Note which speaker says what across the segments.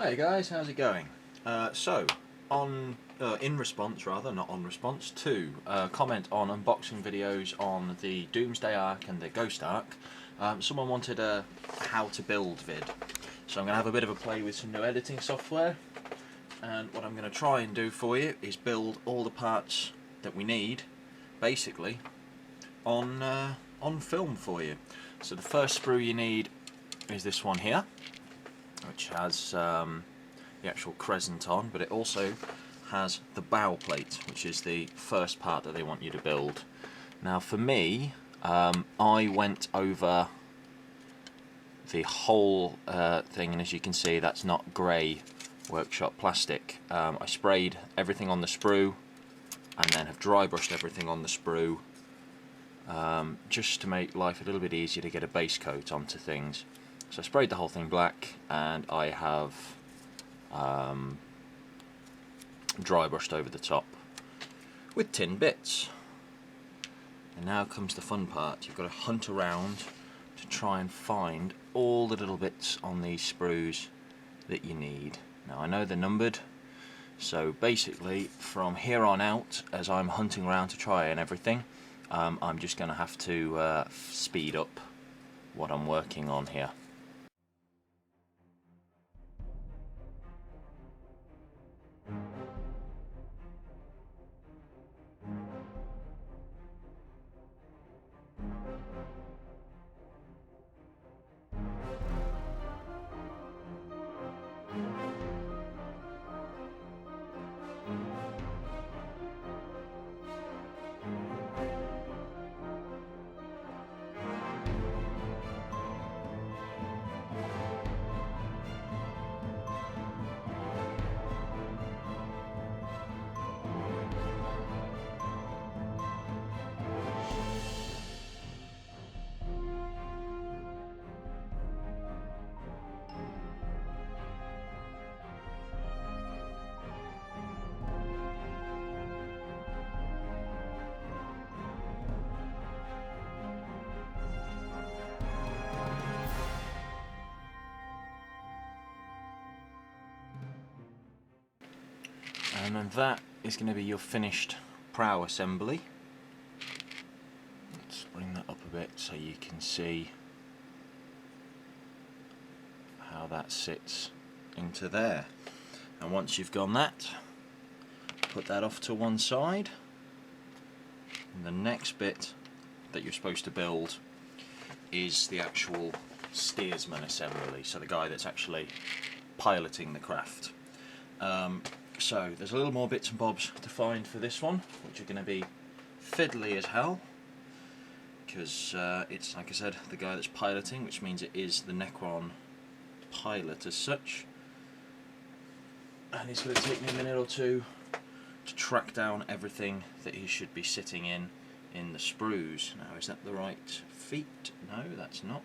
Speaker 1: Hi guys, how's it going? In response, rather, not on response, to comment on unboxing videos on the Doomsday Ark and the Ghost Ark, someone wanted a how to build vid. So I'm going to have a bit of a play with some new editing software, and what I'm going to try and do for you is build all the parts that we need, basically, on film for you. So the first sprue you need is this one here, which has the actual crescent on, but it also has the bow plate, which is the first part that they want you to build. Now for me, I went over the whole thing, and as you can see, that's not grey workshop plastic. I sprayed everything on the sprue and then have dry brushed everything on the sprue, just to make life a little bit easier to get a base coat onto things. So I sprayed the whole thing black, and I have dry brushed over the top with tin bits. And now comes the fun part. You've got to hunt around to try and find all the little bits on these sprues that you need. Now I know they're numbered, so basically from here on out, as I'm hunting around to try and everything, I'm just going to have to speed up what I'm working on here. And then that is going to be your finished prow assembly. Let's bring that up a bit so you can see how that sits into there. And once you've gone that, put that off to one side. And the next bit that you're supposed to build is the actual steersman assembly, so the guy that's actually piloting the craft. So there's a little more bits and bobs to find for this one, which are going to be fiddly as hell, because it's, like I said, the guy that's piloting, which means it is the Necron pilot as such. And it's going to take me a minute or two to track down everything that he should be sitting in the sprues. Now, is that the right feet? No, that's not.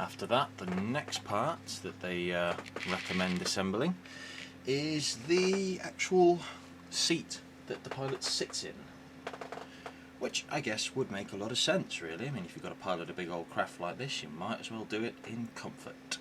Speaker 1: after that, the next part that they recommend assembling is the actual seat that the pilot sits in, which I guess would make a lot of sense really. I mean, if you've got to pilot a big old craft like this, you might as well do it in comfort.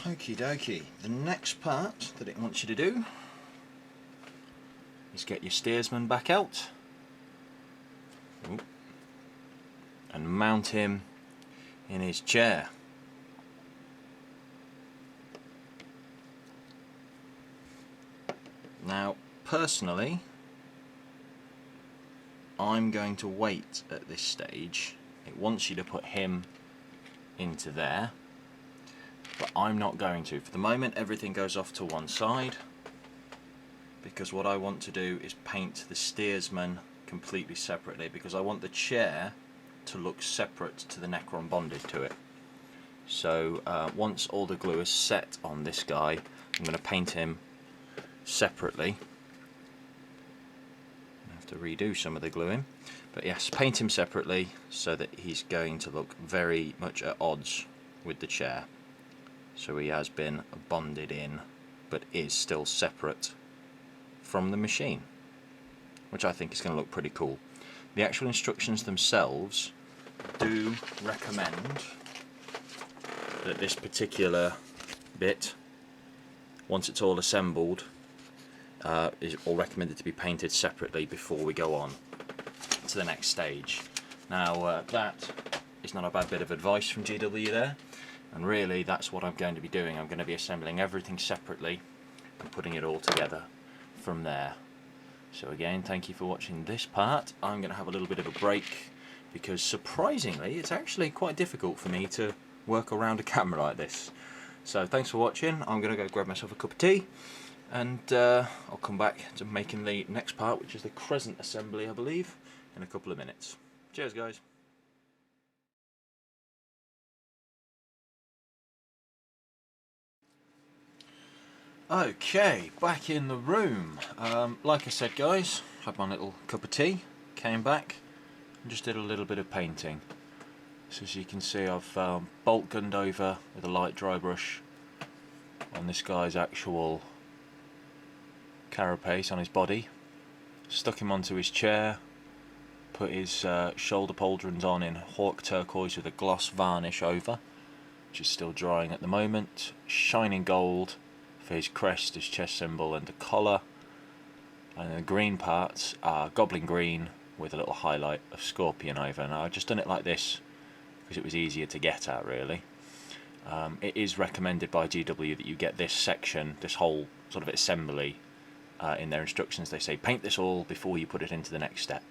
Speaker 1: Okie dokie, the next part that it wants you to do is get your steersman back out. Ooh. And mount him in his chair. Now, personally, I'm going to wait at this stage. It wants you to put him into there, but I'm not going to. For the moment, everything goes off to one side, because what I want to do is paint the steersman completely separately, because I want the chair to look separate to the Necron bonded to it. So once all the glue is set on this guy, I'm going to paint him separately. I have to redo some of the gluing, but yes, paint him separately so that he's going to look very much at odds with the chair. So he has been bonded in, but is still separate from the machine, which I think is going to look pretty cool. The actual instructions themselves do recommend that this particular bit, once it's all assembled, is all recommended to be painted separately before we go on to the next stage. Now that is not a bad bit of advice from GW there, and really that's what I'm going to be doing. I'm going to be assembling everything separately and putting it all together from there. So again, thank you for watching this part. I'm going to have a little bit of a break because surprisingly it's actually quite difficult for me to work around a camera like this. So thanks for watching. I'm going to go grab myself a cup of tea, and I'll come back to making the next part, which is the crescent assembly, I believe, in a couple of minutes. Cheers guys. Okay, back in the room. Like I said guys, had my little cup of tea, came back and just did a little bit of painting. So as you can see, I've bolt gunned over with a light dry brush on this guy's actual carapace on his body, stuck him onto his chair, put his shoulder pauldrons on in hawk turquoise with a gloss varnish over, which is still drying at the moment, shining gold for his crest, his chest symbol and the collar, and the green parts are goblin green with a little highlight of scorpion over. Now I've just done it like this because it was easier to get at really. It is recommended by GW that you get this section, this whole sort of assembly, in their instructions. They say paint this all before you put it into the next step.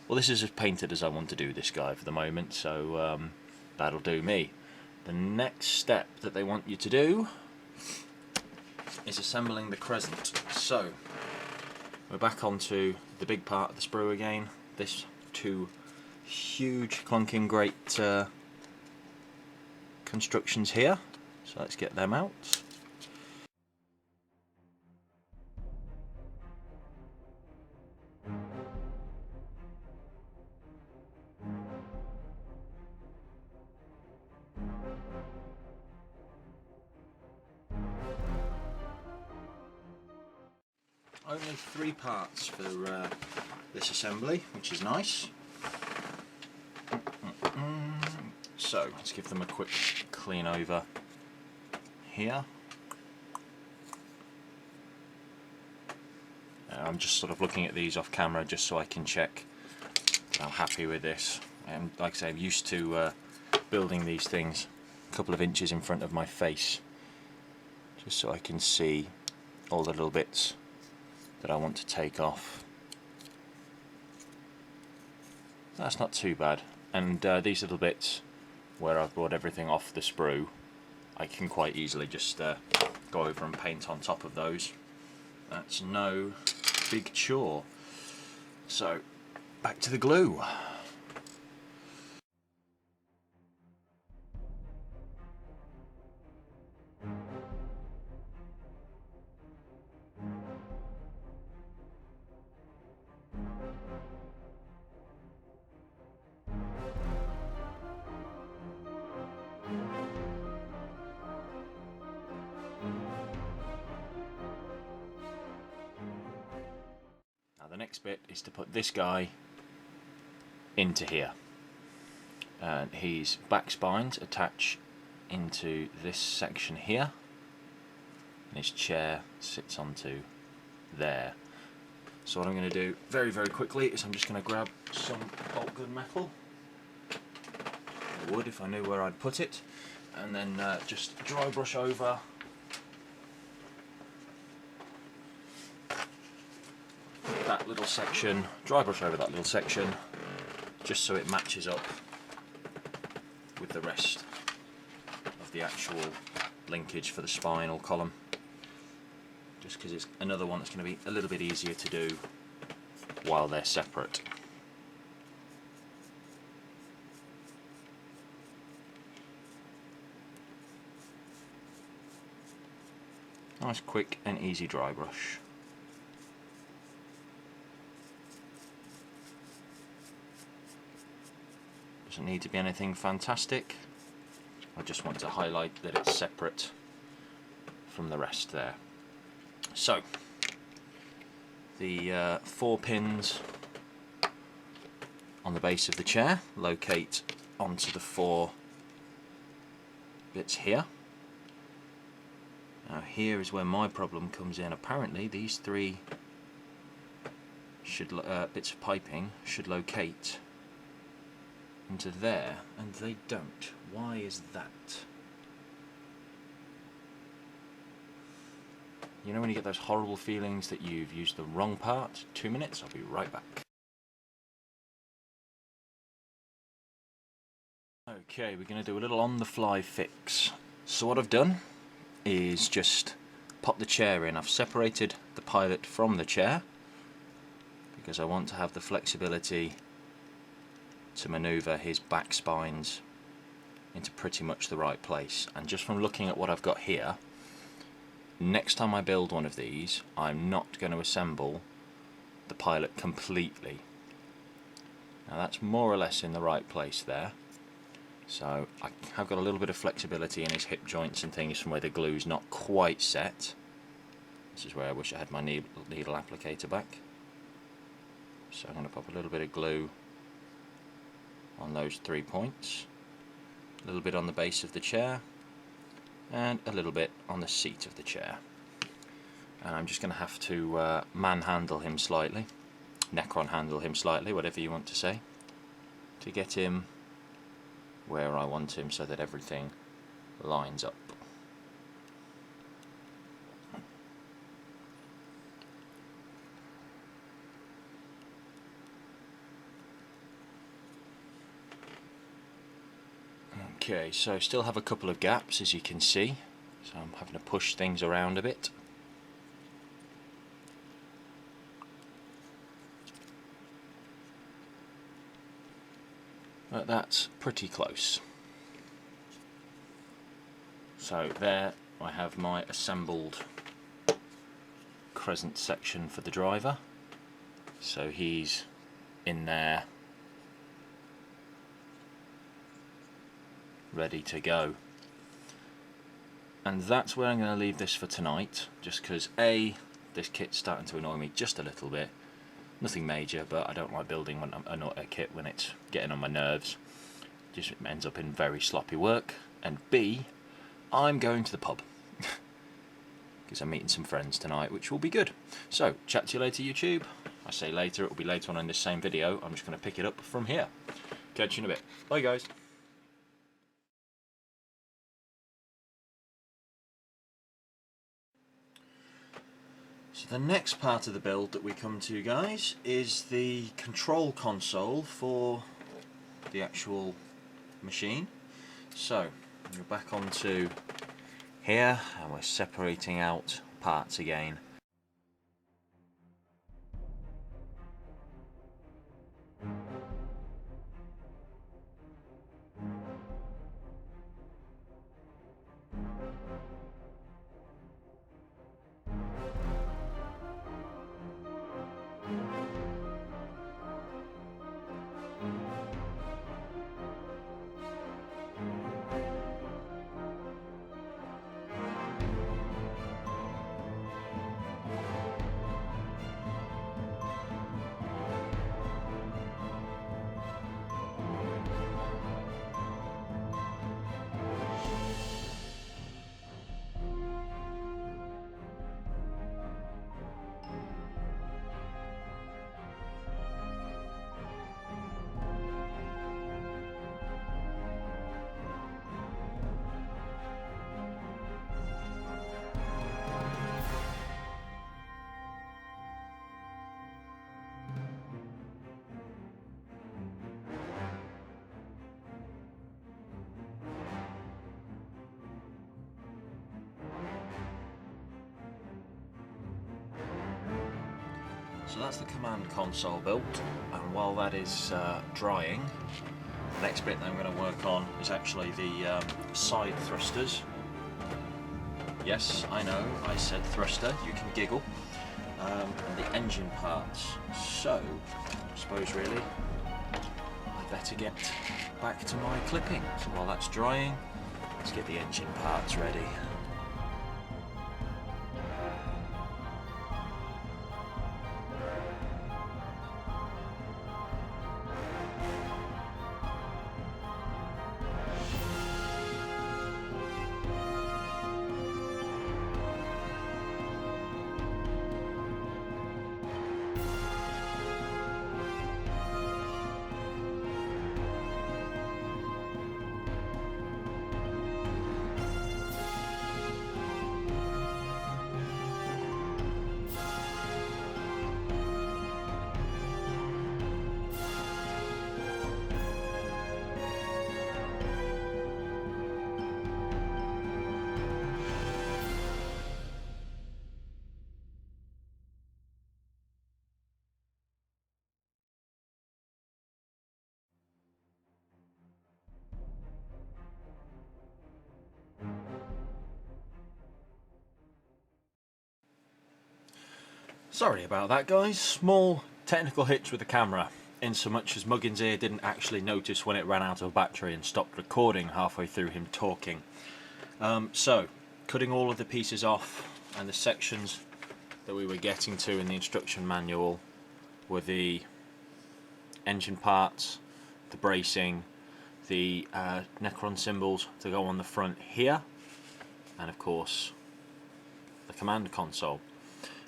Speaker 1: Well, this is as painted as I want to do this guy for the moment, so that'll do me. The next step that they want you to do is assembling the crescent. So we're back onto the big part of the sprue again. This two huge clunking great constructions here, so let's get them out. Only 3 parts for this assembly, which is nice. So let's give them a quick clean over here. I'm just sort of looking at these off camera just so I can check that I'm happy with this. And like I say, I'm used to building these things a couple of inches in front of my face, just so I can see all the little bits that I want to take off. That's not too bad. And these little bits where I've brought everything off the sprue, I can quite easily just go over and paint on top of those. That's no big chore. So, back to the glue. The next bit is to put this guy into here, and his back spines attach into this section here, and his chair sits onto there. So what I'm going to do very quickly is I'm just going to grab some bolt gun metal, I would if I knew where I'd put it, and then just dry brush over that little section, just so it matches up with the rest of the actual linkage for the spinal column, just because it's another one that's going to be a little bit easier to do while they're separate. Nice quick and easy dry brush. Doesn't need to be anything fantastic. I just want to highlight that it's separate from the rest there. So, the 4 pins on the base of the chair locate onto the 4 bits here. Now here is where my problem comes in. Apparently these 3 bits of piping should locate into there, and they don't. Why is that? You know when you get those horrible feelings that you've used the wrong part? 2 minutes, I'll be right back. Okay, we're going to do a little on the fly fix. So what I've done is just pop the chair in. I've separated the pilot from the chair because I want to have the flexibility to manoeuvre his back spines into pretty much the right place. And just from looking at what I've got here, next time I build one of these, I'm not going to assemble the pilot completely. Now that's more or less in the right place there. So I have got a little bit of flexibility in his hip joints and things from where the glue's not quite set. This is where I wish I had my needle applicator back. So I'm going to pop a little bit of glue on those 3 points, a little bit on the base of the chair, and a little bit on the seat of the chair. And I'm just going to have to manhandle him slightly, Necron handle him slightly, whatever you want to say, to get him where I want him so that everything lines up. Okay, so still have a couple of gaps, as you can see, so I'm having to push things around a bit. But that's pretty close. So there I have my assembled crescent section for the driver. So he's in there, ready to go. And that's where I'm going to leave this for tonight, just because A, this kit's starting to annoy me just a little bit. Nothing major, but I don't like building a kit when it's getting on my nerves. Just ends up in very sloppy work. And B, I'm going to the pub. because I'm meeting some friends tonight, which will be good. So, chat to you later, YouTube. I say later, it will be later on in this same video. I'm just going to pick it up from here. Catch you in a bit. Bye, guys. So the next part of the build that we come to, guys, is the control console for the actual machine. So we're back onto here and we're separating out parts again. So that's the command console built, and while that is drying, the next bit that I'm going to work on is actually the side thrusters. Yes, I know, I said thruster, you can giggle. And the engine parts. So, I suppose really, I better get back to my clipping. So while that's drying, let's get the engine parts ready. Sorry about that, guys. Small technical hitch with the camera, in so much as Muggins here didn't actually notice when it ran out of battery and stopped recording halfway through him talking. So, cutting all of the pieces off, and the sections that we were getting to in the instruction manual were the engine parts, the bracing, the Necron symbols to go on the front here, and of course the command console.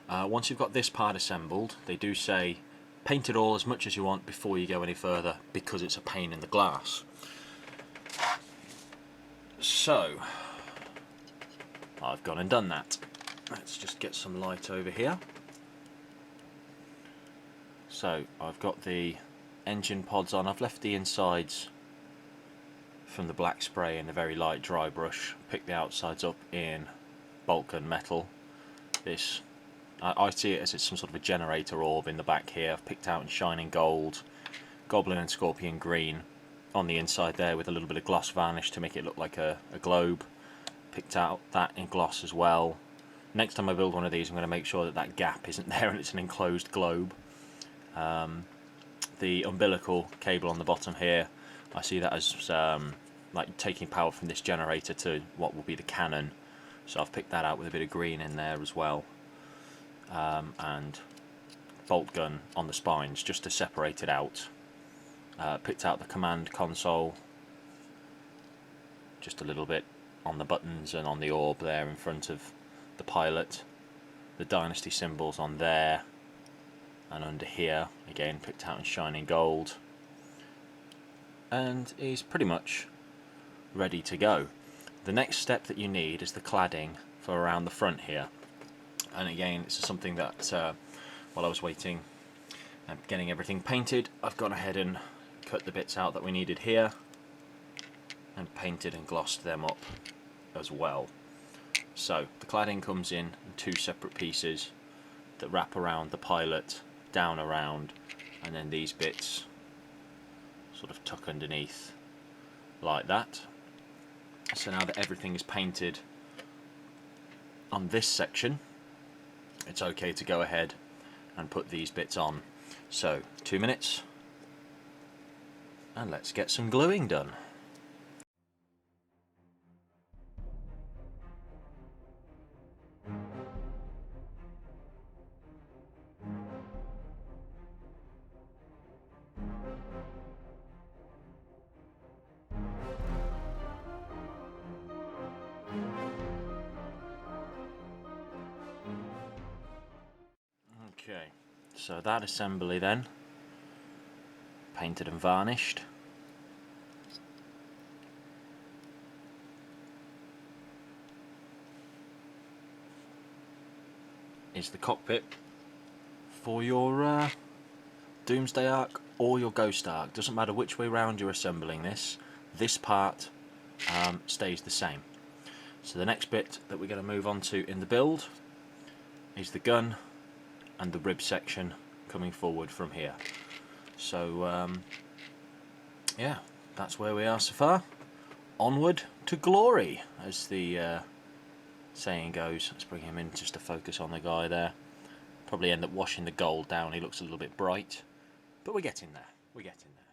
Speaker 1: Once you've got this part assembled, they do say paint it all as much as you want before you go any further, because it's a pain in the glass. So I've gone and done that. Let's just get some light over here. So I've got the engine pods on. I've left the insides from the black spray in a very light dry brush, picked the outsides up in bulk gun metal. This, I see it as it's some sort of a generator orb in the back here. I've picked out in shining gold, goblin and scorpion green on the inside there with a little bit of gloss varnish to make it look like a globe. Picked out that in gloss as well. Next time I build one of these, I'm going to make sure that that gap isn't there and it's an enclosed globe. The umbilical cable on the bottom here, I see that as like taking power from this generator to what will be the cannon. So I've picked that out with a bit of green in there as well. And bolt gun on the spines just to separate it out. Picked out the command console, just a little bit on the buttons and on the orb there in front of the pilot, the Dynasty symbols on there and under here, again picked out in shining gold, and is pretty much ready to go. The next step that you need is the cladding for around the front here, and again this is something that while I was waiting and getting everything painted, I've gone ahead and cut the bits out that we needed here and painted and glossed them up as well. So the cladding comes in two separate pieces that wrap around the pilot, down around, and then these bits sort of tuck underneath like that. So now that everything is painted on this section, it's okay to go ahead and put these bits on. So 2 minutes and let's get some gluing done. Okay, so that assembly then, painted and varnished. Is the cockpit for your Doomsday Ark or your Ghost Ark. Doesn't matter which way round you're assembling this, this part stays the same. So the next bit that we're going to move on to in the build is the gun and the rib section coming forward from here. So yeah, that's where we are so far. Onward to glory, as the saying goes. Let's bring him in just to focus on the guy there. Probably end up washing the gold down, he looks a little bit bright, but we're getting there, we're getting there.